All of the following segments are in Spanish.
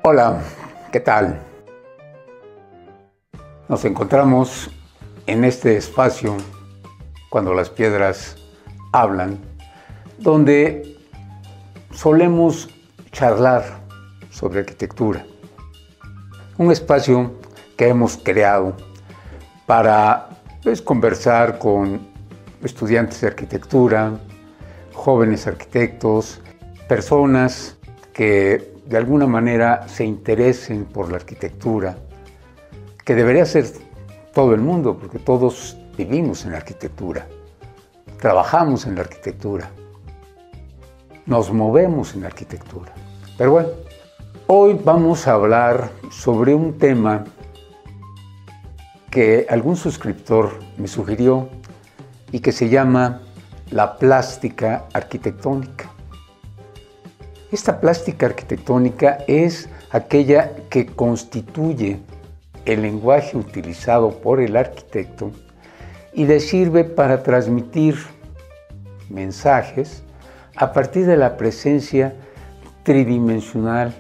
Hola, ¿qué tal? Nos encontramos en este espacio cuando las piedras hablan, donde solemos charlar sobre arquitectura. Un espacio que hemos creado para conversar con estudiantes de arquitectura, jóvenes arquitectos, personas que de alguna manera se interesen por la arquitectura, que debería ser todo el mundo, porque todos vivimos en la arquitectura, trabajamos en la arquitectura, nos movemos en la arquitectura. Pero bueno, hoy vamos a hablar sobre un tema que algún suscriptor me sugirió y que se llama la plástica arquitectónica. Esta plástica arquitectónica es aquella que constituye el lenguaje utilizado por el arquitecto y le sirve para transmitir mensajes a partir de la presencia tridimensional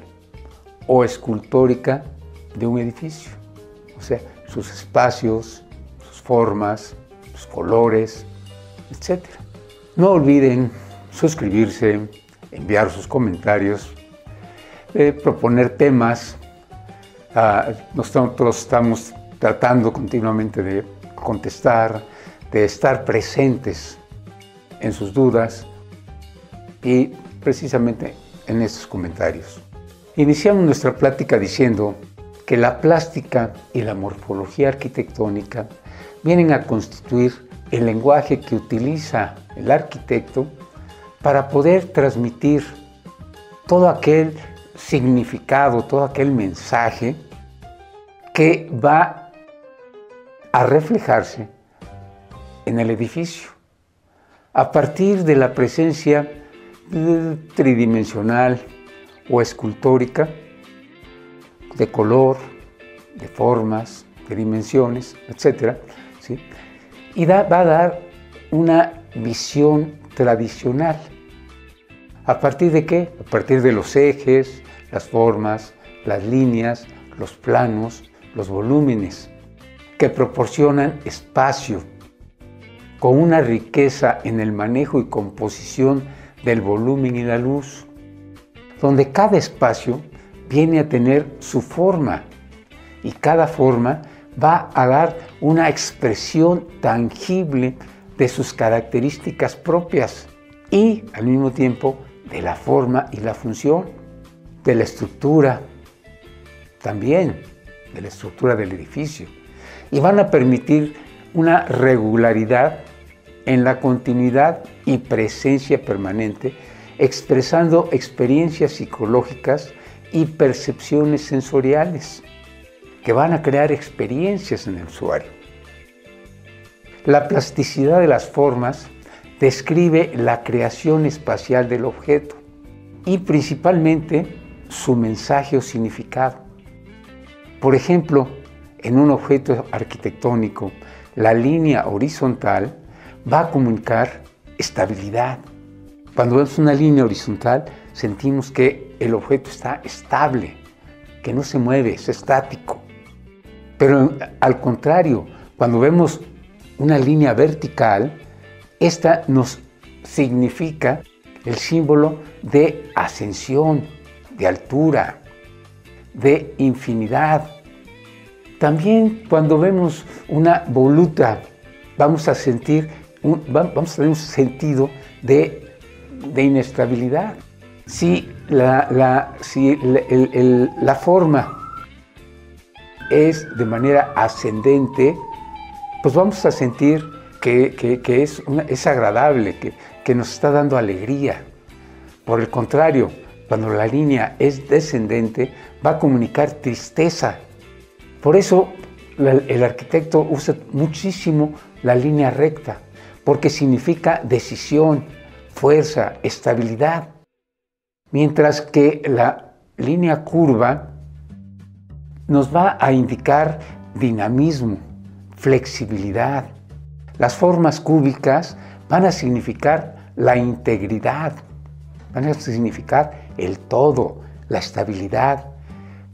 o escultórica de un edificio. O sea, sus espacios, sus formas, sus colores, etc. No olviden suscribirse, enviar sus comentarios, proponer temas. Nosotros estamos tratando continuamente de contestar, de estar presentes en sus dudas y precisamente en estos comentarios. Iniciamos nuestra plática diciendo que la plástica y la morfología arquitectónica vienen a constituir el lenguaje que utiliza el arquitecto para poder transmitir todo aquel significado, todo aquel mensaje que va a reflejarse en el edificio a partir de la presencia tridimensional o escultórica de color, de formas, de dimensiones, etc. ¿Sí? Y va a dar una visión tradicional. ¿A partir de qué? A partir de los ejes, las formas, las líneas, los planos, los volúmenes, que proporcionan espacio, con una riqueza en el manejo y composición del volumen y la luz, donde cada espacio viene a tener su forma y cada forma va a dar una expresión tangible de sus características propias y al mismo tiempo de la forma y la función, de la estructura, también de la estructura del edificio, y van a permitir una regularidad en la continuidad y presencia permanente, expresando experiencias psicológicas y percepciones sensoriales que van a crear experiencias en el usuario. La plasticidad de las formas describe la creación espacial del objeto y principalmente su mensaje o significado. Por ejemplo, en un objeto arquitectónico, la línea horizontal va a comunicar estabilidad. Cuando vemos una línea horizontal, sentimos que el objeto está estable, que no se mueve, es estático. Pero al contrario, cuando vemos una línea vertical, esta nos significa el símbolo de ascensión, de altura, de infinidad. También cuando vemos una voluta, vamos a tener un sentido de inestabilidad. Si la forma es de manera ascendente, pues vamos a sentir que es agradable, que nos está dando alegría. Por el contrario, cuando la línea es descendente, va a comunicar tristeza. Por eso el arquitecto usa muchísimo la línea recta, porque significa decisión, fuerza, estabilidad. Mientras que la línea curva nos va a indicar dinamismo, flexibilidad. Las formas cúbicas van a significar la integridad, van a significar el todo, la estabilidad,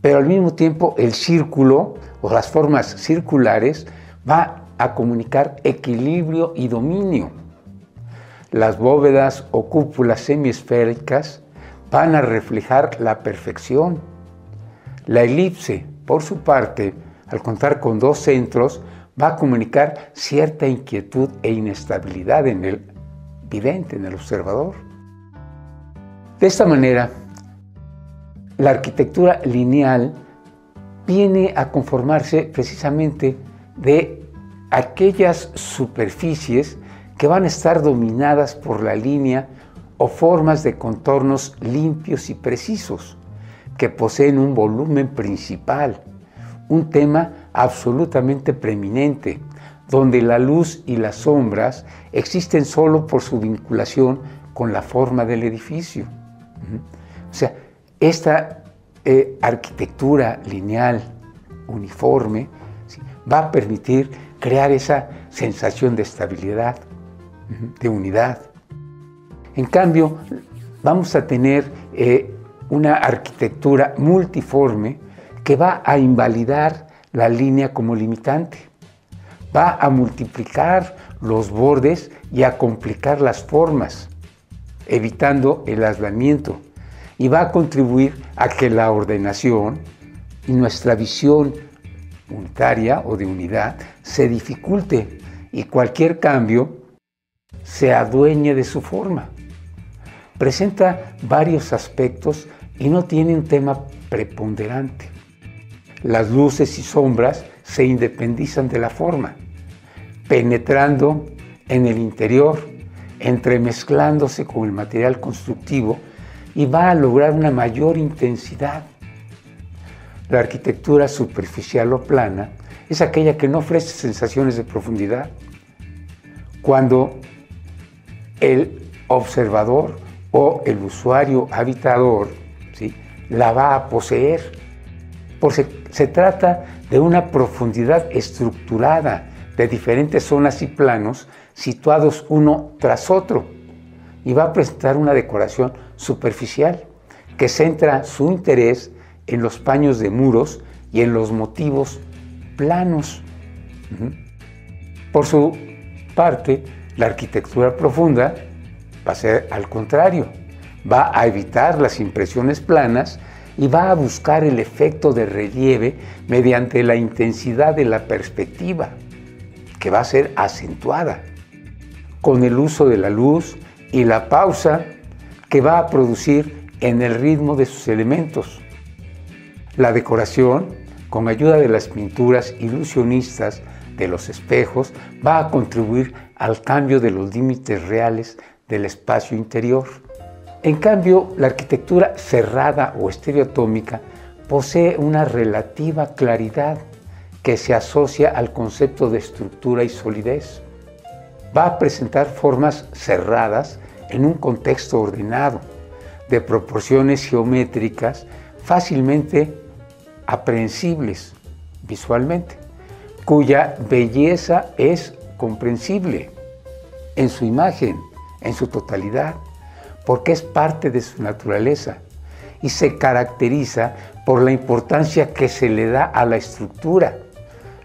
pero al mismo tiempo el círculo o las formas circulares va a comunicar equilibrio y dominio. Las bóvedas o cúpulas semiesféricas van a reflejar la perfección. La elipse, por su parte, al contar con dos centros, va a comunicar cierta inquietud e inestabilidad en el vidente, en el observador. De esta manera, la arquitectura lineal viene a conformarse precisamente de aquellas superficies que van a estar dominadas por la línea o formas de contornos limpios y precisos, que poseen un volumen principal, un tema absolutamente preeminente, donde la luz y las sombras existen solo por su vinculación con la forma del edificio. O sea, esta arquitectura lineal, uniforme, ¿sí?, va a permitir crear esa sensación de estabilidad, de unidad. En cambio, vamos a tener una arquitectura multiforme que va a invalidar la línea como limitante, va a multiplicar los bordes y a complicar las formas, evitando el aislamiento, y va a contribuir a que la ordenación y nuestra visión unitaria o de unidad se dificulte y cualquier cambio se adueñe de su forma. Presenta varios aspectos y no tiene un tema preponderante. Las luces y sombras se independizan de la forma, penetrando en el interior, entremezclándose con el material constructivo, y va a lograr una mayor intensidad. La arquitectura superficial o plana es aquella que no ofrece sensaciones de profundidad. Cuando el observador o el usuario habitador, ¿sí?, la va a poseer. Porque se trata de una profundidad estructurada de diferentes zonas y planos situados uno tras otro, y va a presentar una decoración superficial que centra su interés en los paños de muros y en los motivos planos. Por su parte, la arquitectura profunda va a ser al contrario, va a evitar las impresiones planas y va a buscar el efecto de relieve mediante la intensidad de la perspectiva, que va a ser acentuada, con el uso de la luz y la pausa que va a producir en el ritmo de sus elementos. La decoración, con ayuda de las pinturas ilusionistas de los espejos, va a contribuir al cambio de los límites reales del espacio interior. En cambio, la arquitectura cerrada o estereoatómica posee una relativa claridad que se asocia al concepto de estructura y solidez. Va a presentar formas cerradas en un contexto ordenado, de proporciones geométricas fácilmente aprehensibles visualmente, cuya belleza es comprensible en su imagen, en su totalidad, porque es parte de su naturaleza y se caracteriza por la importancia que se le da a la estructura,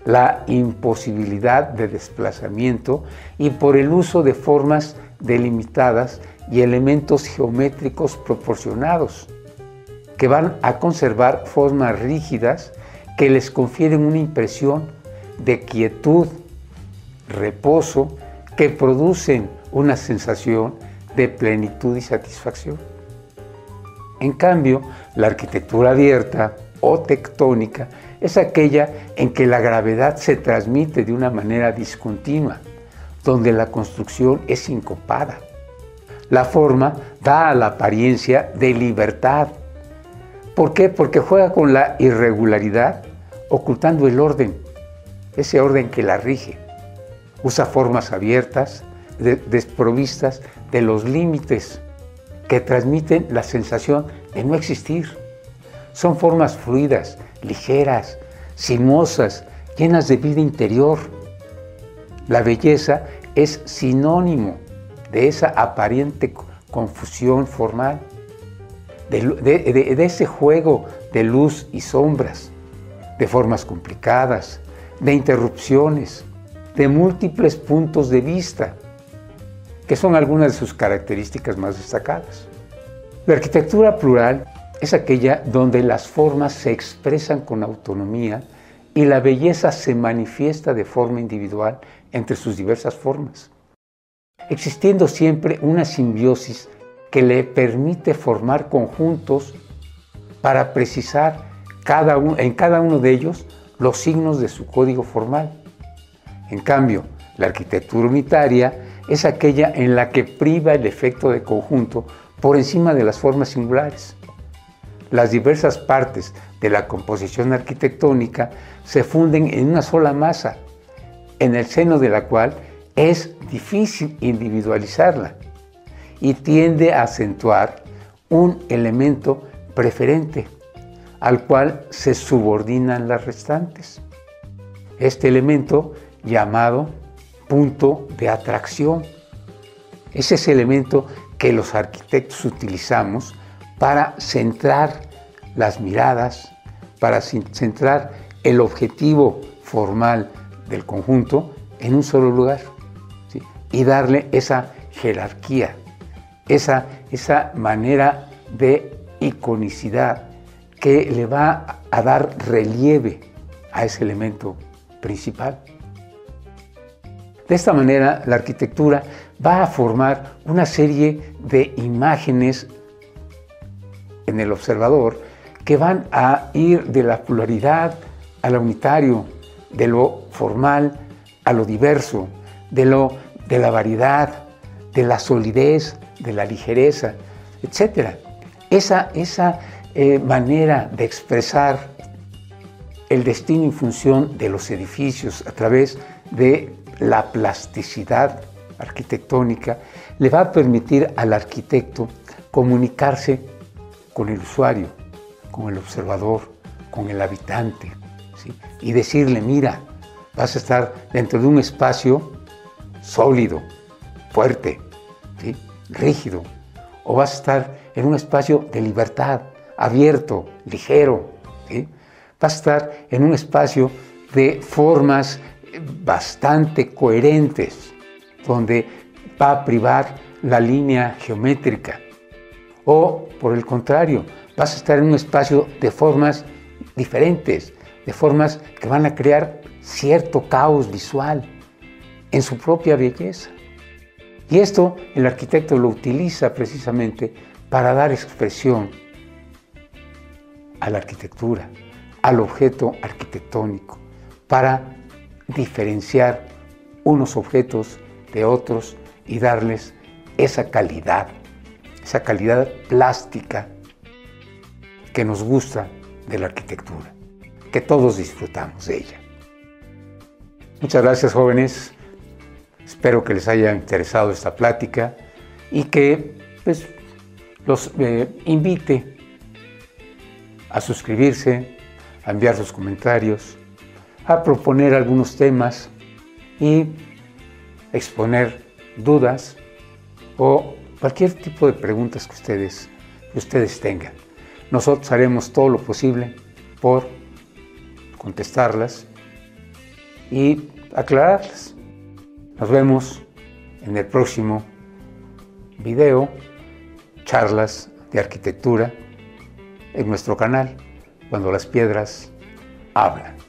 la imposibilidad de desplazamiento y por el uso de formas delimitadas y elementos geométricos proporcionados, que van a conservar formas rígidas que les confieren una impresión de quietud, reposo, que producen una sensación de plenitud y satisfacción. En cambio, la arquitectura abierta o tectónica es aquella en que la gravedad se transmite de una manera discontinua, donde la construcción es sincopada. La forma da la apariencia de libertad. ¿Por qué? Porque juega con la irregularidad, ocultando el orden, ese orden que la rige. Usa formas abiertas, desprovistas de los límites, que transmiten la sensación de no existir. Son formas fluidas, ligeras, sinuosas, llenas de vida interior. La belleza es sinónimo de esa aparente confusión formal, de ese juego de luz y sombras, de formas complicadas, de interrupciones, de múltiples puntos de vista, que son algunas de sus características más destacadas. La arquitectura plural es aquella donde las formas se expresan con autonomía y la belleza se manifiesta de forma individual entre sus diversas formas, existiendo siempre una simbiosis que le permite formar conjuntos para precisar en cada uno de ellos los signos de su código formal. En cambio, la arquitectura unitaria es aquella en la que priva el efecto de conjunto por encima de las formas singulares. Las diversas partes de la composición arquitectónica se funden en una sola masa, en el seno de la cual es difícil individualizarla y tiende a acentuar un elemento preferente al cual se subordinan las restantes. Este elemento llamado punto de atracción es ese elemento que los arquitectos utilizamos para centrar las miradas, para centrar el objetivo formal del conjunto en un solo lugar, ¿sí? Y darle esa jerarquía, esa manera de iconicidad que le va a dar relieve a ese elemento principal. De esta manera, la arquitectura va a formar una serie de imágenes en el observador que van a ir de la pluralidad a lo unitario, de lo formal a lo diverso, de la variedad, de la solidez, de la ligereza, etc. Esa manera de expresar el destino y función de los edificios a través de la plasticidad arquitectónica le va a permitir al arquitecto comunicarse con el usuario, con el observador, con el habitante, ¿sí? Y decirle, mira, vas a estar dentro de un espacio sólido, fuerte, ¿sí? Rígido, o vas a estar en un espacio de libertad, abierto, ligero, ¿sí? Vas a estar en un espacio de formas bastante coherentes, donde va a privar la línea geométrica. O, por el contrario, vas a estar en un espacio de formas diferentes, de formas que van a crear cierto caos visual en su propia belleza. Y esto el arquitecto lo utiliza precisamente para dar expresión a la arquitectura, al objeto arquitectónico, para diferenciar unos objetos de otros y darles esa calidad plástica que nos gusta de la arquitectura, que todos disfrutamos de ella. Muchas gracias, jóvenes. Espero que les haya interesado esta plática y que los invite a suscribirse, a enviar sus comentarios, a proponer algunos temas y exponer dudas o cualquier tipo de preguntas que ustedes tengan. Nosotros haremos todo lo posible por contestarlas y aclararlas. Nos vemos en el próximo video, charlas de arquitectura, en nuestro canal, Cuando las Piedras Hablan.